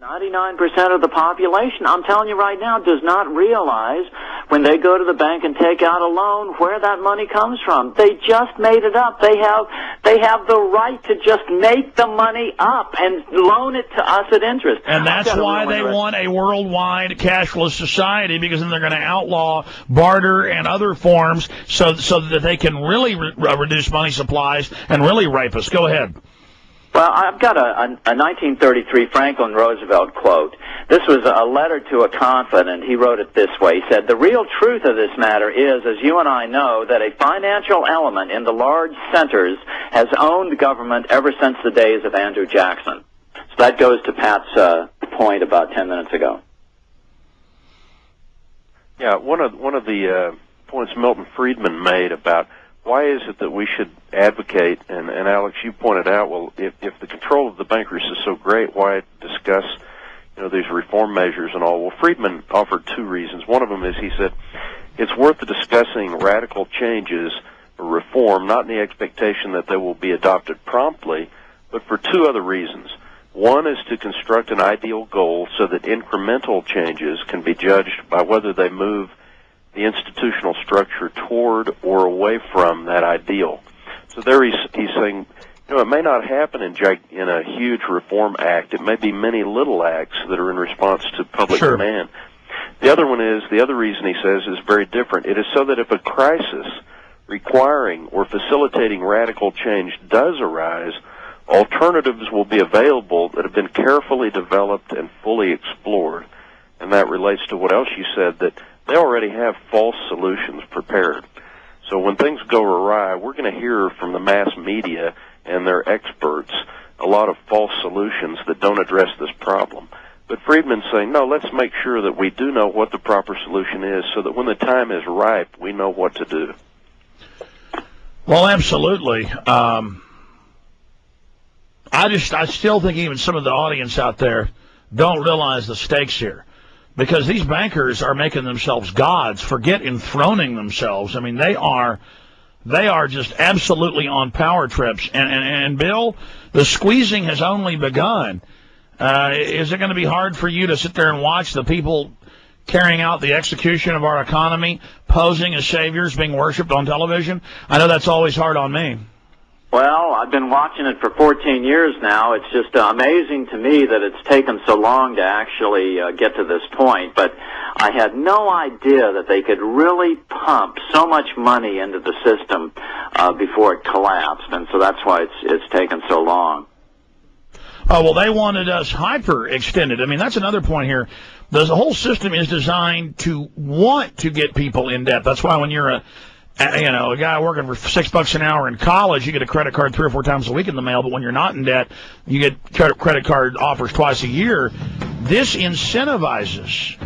99% of the population, I'm telling you right now, does not realize when they go to the bank and take out a loan where that money comes from. They just made it up. They have the right to just make the money up and loan it to us at interest. And that's why they want a worldwide cashless society, because then they're going to outlaw barter and other forms so that they can really reduce money supplies and really rape us. Go ahead. Well, I've got a 1933 Franklin Roosevelt quote. This was a letter to a confidant. He wrote it this way. He said, "The real truth of this matter is, as you and I know, that a financial element in the large centers has owned government ever since the days of Andrew Jackson." So that goes to Pat's point about 10 minutes ago. Yeah, one of the points Milton Friedman made about why is it that we should advocate, and Alex, you pointed out, well, if the control of the bankers is so great, why discuss, these reform measures and all? Well, Friedman offered two reasons. One of them is, he said, it's worth discussing radical changes or reform, not in the expectation that they will be adopted promptly, but for two other reasons. One is to construct an ideal goal so that incremental changes can be judged by whether they move the institutional structure toward or away from that ideal. So there he's saying, it may not happen in a huge reform act. It may be many little acts that are in response to public demand. The other reason he says is very different. It is so that if a crisis requiring or facilitating radical change does arise, alternatives will be available that have been carefully developed and fully explored. And that relates to what else you said, that they already have false solutions prepared. So when things go awry, we're going to hear from the mass media and their experts a lot of false solutions that don't address this problem. But Friedman's saying, no, let's make sure that we do know what the proper solution is so that when the time is ripe, we know what to do. Well, absolutely. I still think even some of the audience out there don't realize the stakes here. Because these bankers are making themselves gods. Forget enthroning themselves. I mean, they are just absolutely on power trips. And Bill, the squeezing has only begun. Is it going to be hard for you to sit there and watch the people carrying out the execution of our economy, posing as saviors, being worshipped on television? I know that's always hard on me. Well, I've been watching it for 14 years now. It's just amazing to me that it's taken so long to actually get to this point. But I had no idea that they could really pump so much money into the system before it collapsed. And so that's why it's taken so long. Oh, well, they wanted us hyper-extended. I mean, that's another point here. The whole system is designed to want to get people in debt. That's why when you're a guy working for $6 an hour in college, you get a credit card 3 or 4 times a week in the mail, but when you're not in debt, you get credit card offers twice a year. This incentivizes.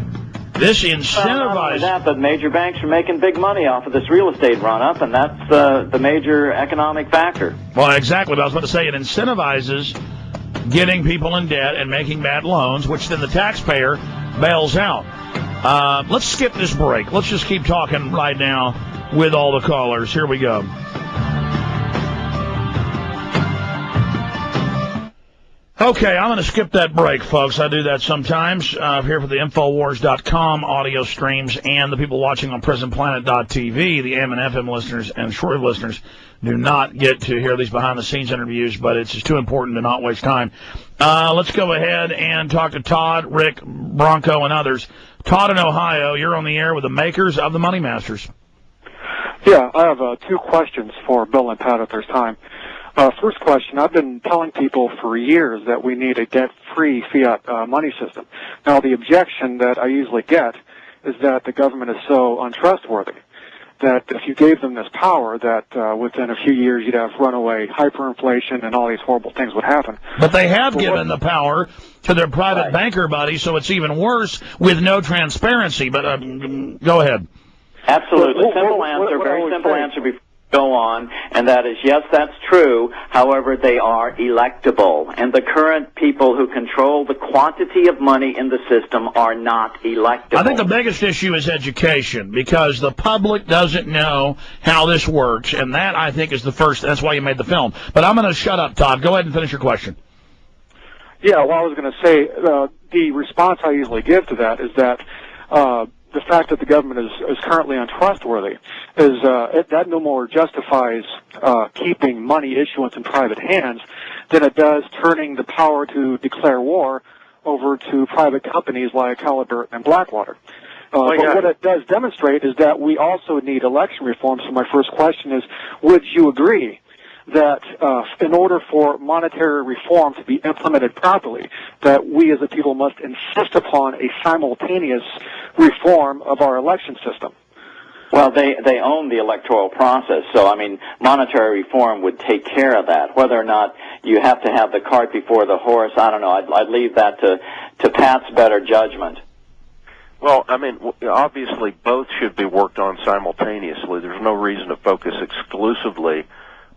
Not only that, but major banks are making big money off of this real estate run-up, and that's the major economic factor. Well, exactly what I was about to say. It incentivizes getting people in debt and making bad loans, which then the taxpayer bails out. Let's skip this break. Let's just keep talking right now with all the callers. Here we go. Okay, I'm going to skip that break, folks. I do that sometimes. Here for the Infowars.com audio streams and the people watching on PrisonPlanet.tv, the AM and FM listeners and shortwave listeners do not get to hear these behind-the-scenes interviews, but it's just too important to not waste time. Let's go ahead and talk to Todd, Rick, Bronco, and others. Todd in Ohio, you're on the air with the makers of the Money Masters. Yeah, I have 2 questions for Bill and Pat if there's time. First question, I've been telling people for years that we need a debt-free fiat money system. Now, the objection that I usually get is that the government is so untrustworthy that if you gave them this power, that within a few years you'd have runaway hyperinflation and all these horrible things would happen. But they have given the power to their private banker buddies, so it's even worse with no transparency. But go ahead. Absolutely. Very simple answer before we go on, and that is, yes, that's true. However, they are electable, and the current people who control the quantity of money in the system are not electable. I think the biggest issue is education, because the public doesn't know how this works, and that, I think, is the first. That's why you made the film. But I'm going to shut up, Todd. Go ahead and finish your question. Yeah, well, I was going to say the response I usually give to that is that the fact that the government is currently untrustworthy is that no more justifies keeping money issuance in private hands than it does turning the power to declare war over to private companies like Halliburton and Blackwater. But what it does demonstrate is that we also need election reform. So my first question is, would you agree that in order for monetary reform to be implemented properly, that we as a people must insist upon a simultaneous reform of our election system? Well, they own the electoral process, so, I mean, monetary reform would take care of that. Whether or not you have to have the cart before the horse, I don't know. I'd leave that to Pat's better judgment. Well, I mean, obviously both should be worked on simultaneously. There's no reason to focus exclusively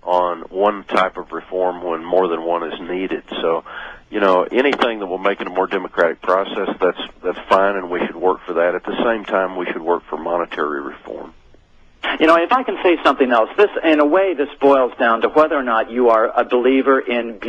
on one type of reform when more than one is needed. So, you know, anything that will make it a more democratic process, that's fine, and we should work for that. At the same time, we should work for monetary reform. You know, if I can say something else, this, in a way, this boils down to whether or not you are a believer in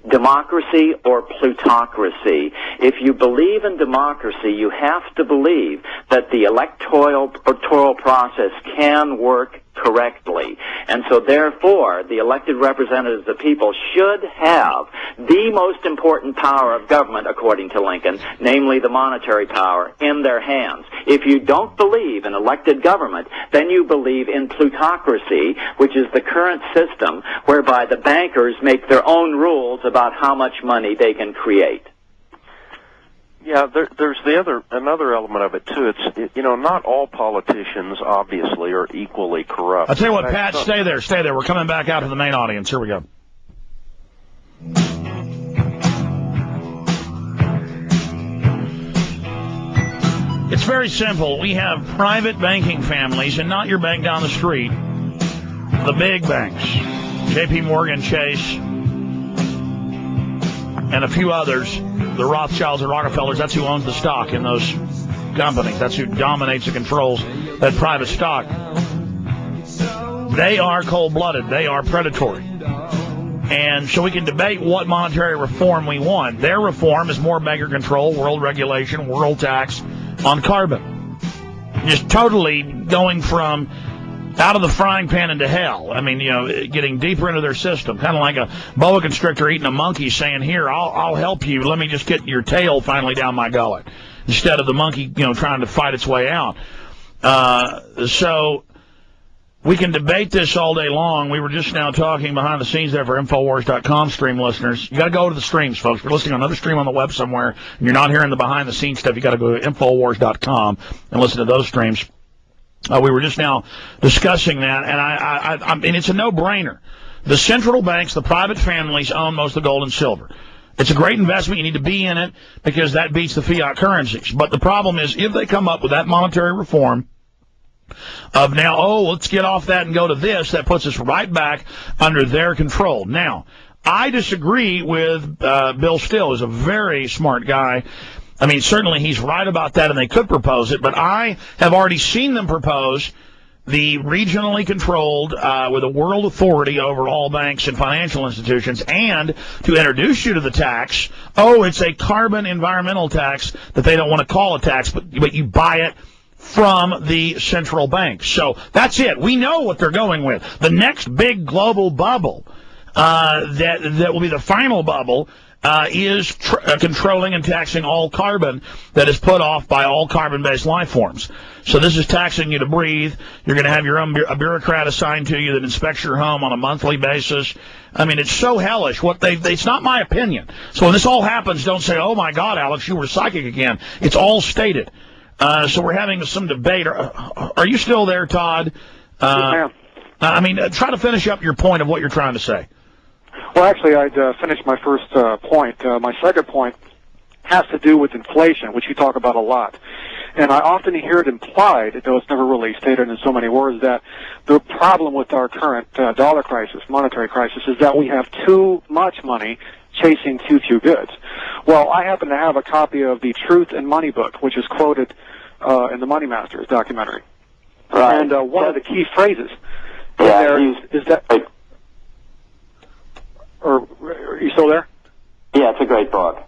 democracy or plutocracy. If you believe in democracy, you have to believe that the electoral process can work correctly. And so therefore, the elected representatives of the people should have the most important power of government, according to Lincoln, namely the monetary power, in their hands. If you don't believe in elected government, then you believe in plutocracy, which is the current system whereby the bankers make their own rules about how much money they can create. Yeah, there's another element of it too. It's you know, not all politicians obviously are equally corrupt. I'll tell you what, Pat, stay there. We're coming back out to the main audience. Here we go. It's very simple. We have private banking families, and not your bank down the street. The big banks, J.P. Morgan, Chase, and a few others. The Rothschilds and Rockefellers, that's who owns the stock in those companies. That's who dominates and controls that private stock. They are cold-blooded. They are predatory. And so we can debate what monetary reform we want. Their reform is more banker control, world regulation, world tax on carbon. Just totally going from out of the frying pan into hell. I mean, you know, getting deeper into their system, kind of like a boa constrictor eating a monkey saying, here, I'll help you. Let me just get your tail finally down my gullet, instead of the monkey, you know, trying to fight its way out. So we can debate this all day long. We were just now talking behind the scenes there for Infowars.com stream listeners. You got to go to the streams, folks. If you're listening on another stream on the web somewhere and you're not hearing the behind the scenes stuff, you got to go to Infowars.com and listen to those streams. We were just now discussing that, and I mean, it's a no-brainer. The central banks, the private families, own most of the gold and silver. It's a great investment. You need to be in it because that beats the fiat currencies. But the problem is, if they come up with that monetary reform of now, let's get off that and go to this, that puts us right back under their control. Now, I disagree with Bill Still, who's a very smart guy. I mean, certainly he's right about that, and they could propose it, but I have already seen them propose the regionally controlled with a world authority over all banks and financial institutions, and to introduce you to the tax. It's a carbon environmental tax that they don't want to call a tax, but you buy it from the central bank. So that's it. We know what they're going with. The next big global bubble that will be the final bubble is controlling and taxing all carbon that is put off by all carbon-based life forms. So this is taxing you to breathe. You're going to have your own a bureaucrat assigned to you that inspects your home on a monthly basis. I mean, it's so hellish. It's not my opinion. So when this all happens, don't say, oh, my God, Alex, you were psychic again. It's all so we're having some debate. Are you still there, Todd? Yes, I mean, try to finish up your point of what you're trying to say. Well, actually, I'd finished my first point. My second point has to do with inflation, which you talk about a lot. And I often hear it implied, though it's never really stated in so many words, that the problem with our current dollar crisis, monetary crisis, is that we have too much money chasing too few goods. Well, I happen to have a copy of the Truth and Money book, which is quoted in the Money Masters documentary. Right. And one of the key phrases in there is that... Or are you still there? Yeah, it's a great book.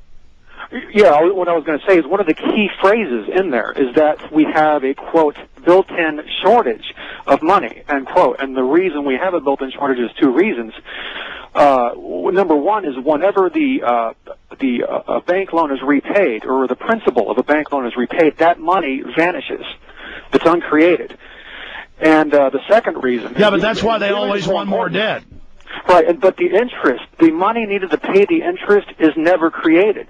Yeah, what I was going to say is one of the key phrases in there is that we have a, quote, built-in shortage of money, end quote. And the reason we have a built-in shortage is two reasons. Number one is whenever the bank loan is repaid, or the principal of a bank loan is repaid, that money vanishes. It's uncreated. And the second reason... Yeah, but that's why they always want more debt. Right, but the interest, the money needed to pay the interest is never created.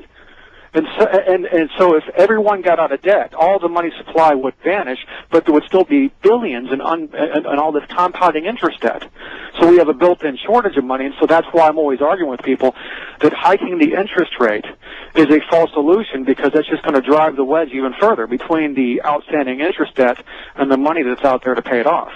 And so if everyone got out of debt, all the money supply would vanish, but there would still be billions and all this compounding interest debt. So we have a built-in shortage of money, and so that's why I'm always arguing with people that hiking the interest rate is a false solution, because that's just going to drive the wedge even further between the outstanding interest debt and the money that's out there to pay it off.